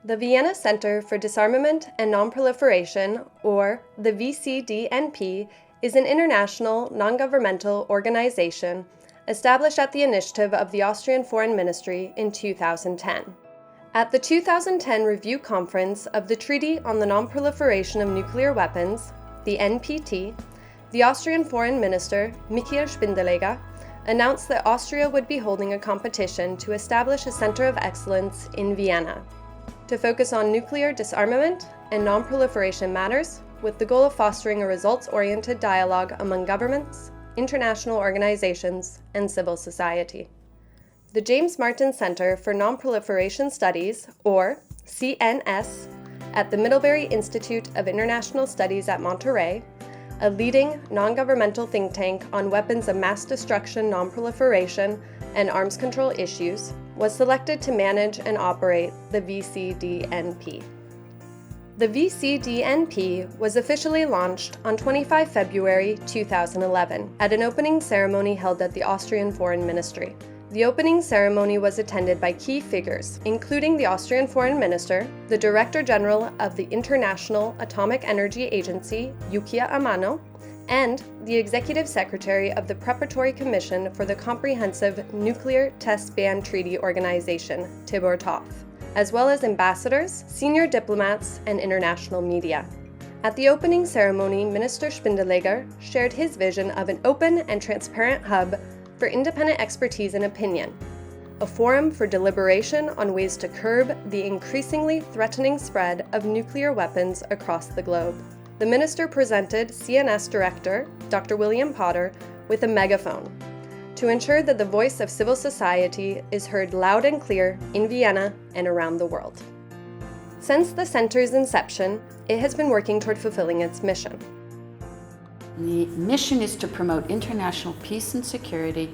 The Vienna Center for Disarmament and Non-Proliferation, or the VCDNP, is an international, non-governmental organization established at the initiative of the Austrian Foreign Ministry in 2010. At the 2010 Review Conference of the Treaty on the Non-Proliferation of Nuclear Weapons, the NPT, the Austrian Foreign Minister, Michael Spindelegger, announced that Austria would be holding a competition to establish a center of excellence in Vienna to focus on nuclear disarmament and non-proliferation matters, with the goal of fostering a results-oriented dialogue among governments, international organizations, and civil society. The James Martin Center for Non-Proliferation Studies, or CNS, at the Middlebury Institute of International Studies at Monterey, a leading non-governmental think tank on weapons of mass destruction, non-proliferation, and arms control issues, was selected to manage and operate the VCDNP. The VCDNP was officially launched on 25 February 2011 at an opening ceremony held at the Austrian Foreign Ministry. The opening ceremony was attended by key figures, including the Austrian Foreign Minister, the Director General of the International Atomic Energy Agency, Yukiya Amano, and the Executive Secretary of the Preparatory Commission for the Comprehensive Nuclear Test Ban Treaty Organization, Tibor Toth, as well as ambassadors, senior diplomats, and international media. At the opening ceremony, Minister Spindelegger shared his vision of an open and transparent hub for independent expertise and opinion, a forum for deliberation on ways to curb the increasingly threatening spread of nuclear weapons across the globe. The minister presented CNS Director, Dr. William Potter, with a megaphone to ensure that the voice of civil society is heard loud and clear in Vienna and around the world. Since the center's inception, it has been working toward fulfilling its mission. The mission is to promote international peace and security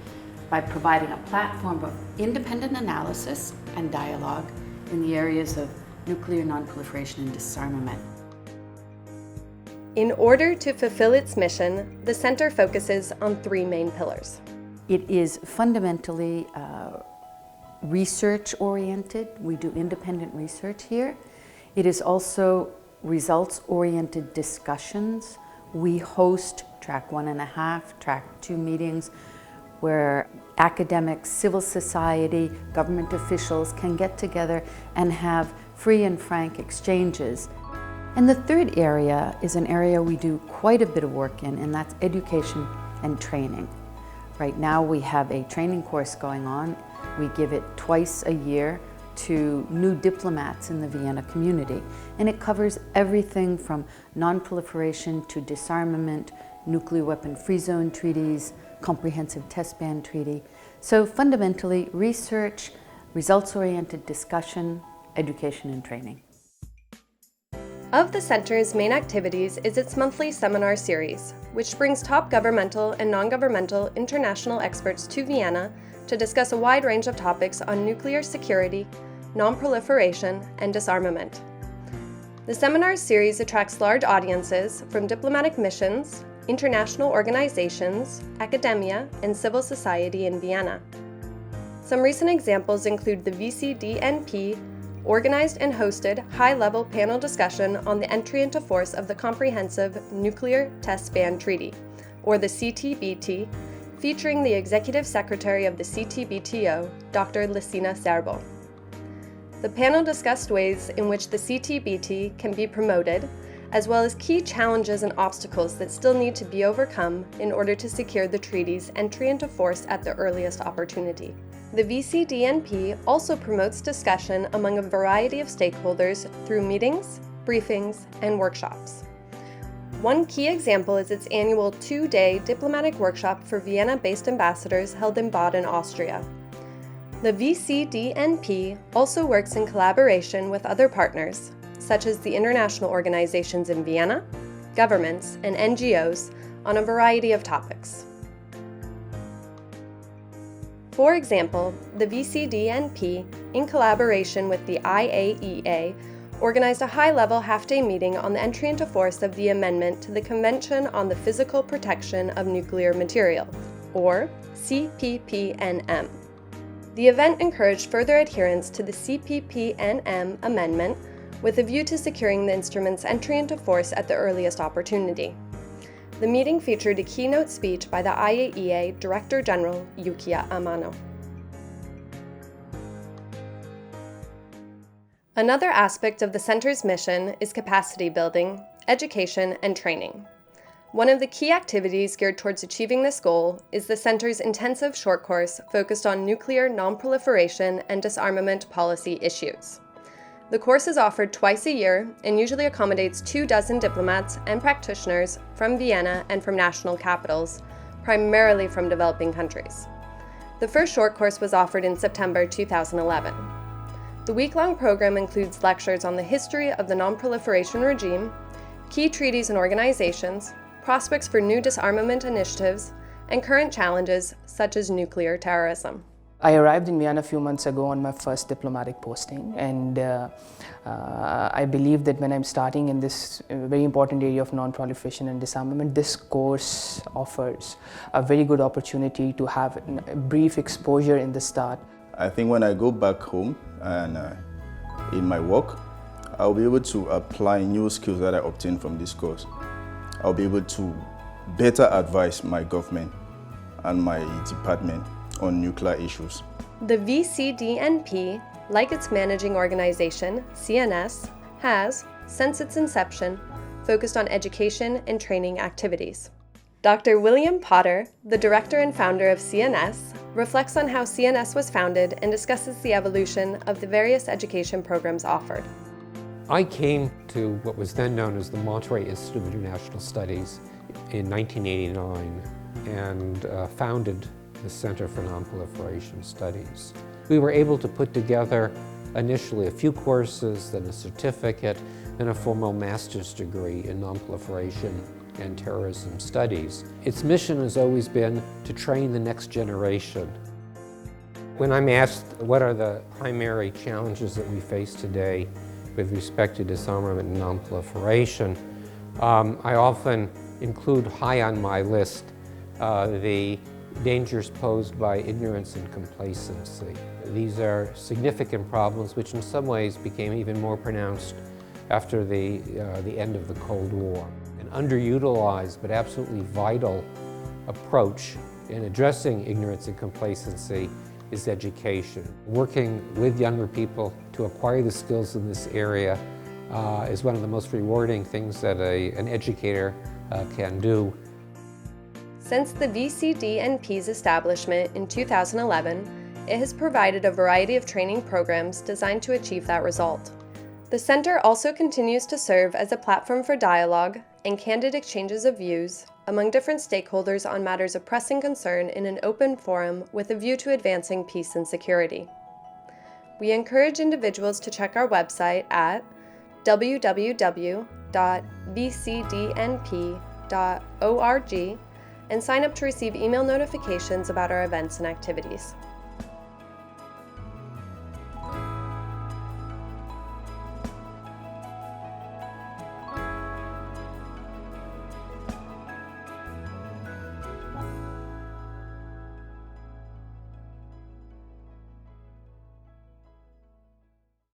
by providing a platform of independent analysis and dialogue in the areas of nuclear non-proliferation and disarmament. In order to fulfill its mission, the center focuses on three main pillars. It is fundamentally research-oriented. We do independent research here. It is also results-oriented discussions. We host track 1.5, track 2 meetings where academics, civil society, government officials can get together and have free and frank exchanges. And the third area is an area we do quite a bit of work in, and that's education and training. Right now we have a training course going on. We give it twice a year to new diplomats in the Vienna community. And it covers everything from non-proliferation to disarmament, nuclear weapon free zone treaties, comprehensive test ban treaty. So fundamentally, research, results-oriented discussion, education and training. Of the center's main activities is its monthly seminar series, which brings top governmental and non-governmental international experts to Vienna to discuss a wide range of topics on nuclear security, non-proliferation, and disarmament. The seminar series attracts large audiences from diplomatic missions, international organizations, academia, and civil society in Vienna. Some recent examples include the VCDNP organized and hosted high-level panel discussion on the entry into force of the Comprehensive Nuclear Test Ban Treaty, or the CTBT, featuring the Executive Secretary of the CTBTO, Dr. Lisina Serbo. The panel discussed ways in which the CTBT can be promoted, as well as key challenges and obstacles that still need to be overcome in order to secure the treaty's entry into force at the earliest opportunity. The VCDNP also promotes discussion among a variety of stakeholders through meetings, briefings, and workshops. One key example is its annual 2-day diplomatic workshop for Vienna-based ambassadors held in Baden, Austria. The VCDNP also works in collaboration with other partners, such as the international organizations in Vienna, governments, and NGOs on a variety of topics. For example, the VCDNP, in collaboration with the IAEA, organized a high-level half-day meeting on the entry into force of the amendment to the Convention on the Physical Protection of Nuclear Material, or CPPNM. The event encouraged further adherence to the CPPNM amendment with a view to securing the instrument's entry into force at the earliest opportunity. The meeting featured a keynote speech by the IAEA Director General Yukiya Amano. Another aspect of the Center's mission is capacity building, education, and training. One of the key activities geared towards achieving this goal is the Center's intensive short course focused on nuclear non-proliferation and disarmament policy issues. The course is offered twice a year and usually accommodates 24 diplomats and practitioners from Vienna and from national capitals, primarily from developing countries. The first short course was offered in September 2011. The week-long program includes lectures on the history of the non-proliferation regime, key treaties and organizations, prospects for new disarmament initiatives, and current challenges such as nuclear terrorism. I arrived in Vienna a few months ago on my first diplomatic posting, and I believe that when I'm starting in this very important area of non-proliferation and disarmament, this course offers a very good opportunity to have a brief exposure in the start. I think when I go back home and in my work, I'll be able to apply new skills that I obtained from this course. I'll be able to better advise my government and my department on nuclear issues. The VCDNP, like its managing organization, CNS, has, since its inception, focused on education and training activities. Dr. William Potter, the director and founder of CNS, reflects on how CNS was founded and discusses the evolution of the various education programs offered. I came to what was then known as the Monterey Institute of International Studies in 1989 and founded the Center for Non-Proliferation Studies. We were able to put together initially a few courses, then a certificate, and a formal master's degree in non-proliferation and terrorism studies. Its mission has always been to train the next generation. When I'm asked what are the primary challenges that we face today with respect to disarmament and non-proliferation, I often include high on my list the dangers posed by ignorance and complacency. These are significant problems which in some ways became even more pronounced after the end of the Cold War. An underutilized but absolutely vital approach in addressing ignorance and complacency is education. Working with younger people to acquire the skills in this area is one of the most rewarding things that an educator can do. Since the VCDNP's establishment in 2011, it has provided a variety of training programs designed to achieve that result. The Center also continues to serve as a platform for dialogue and candid exchanges of views among different stakeholders on matters of pressing concern in an open forum with a view to advancing peace and security. We encourage individuals to check our website at www.vcdnp.org and sign up to receive email notifications about our events and activities.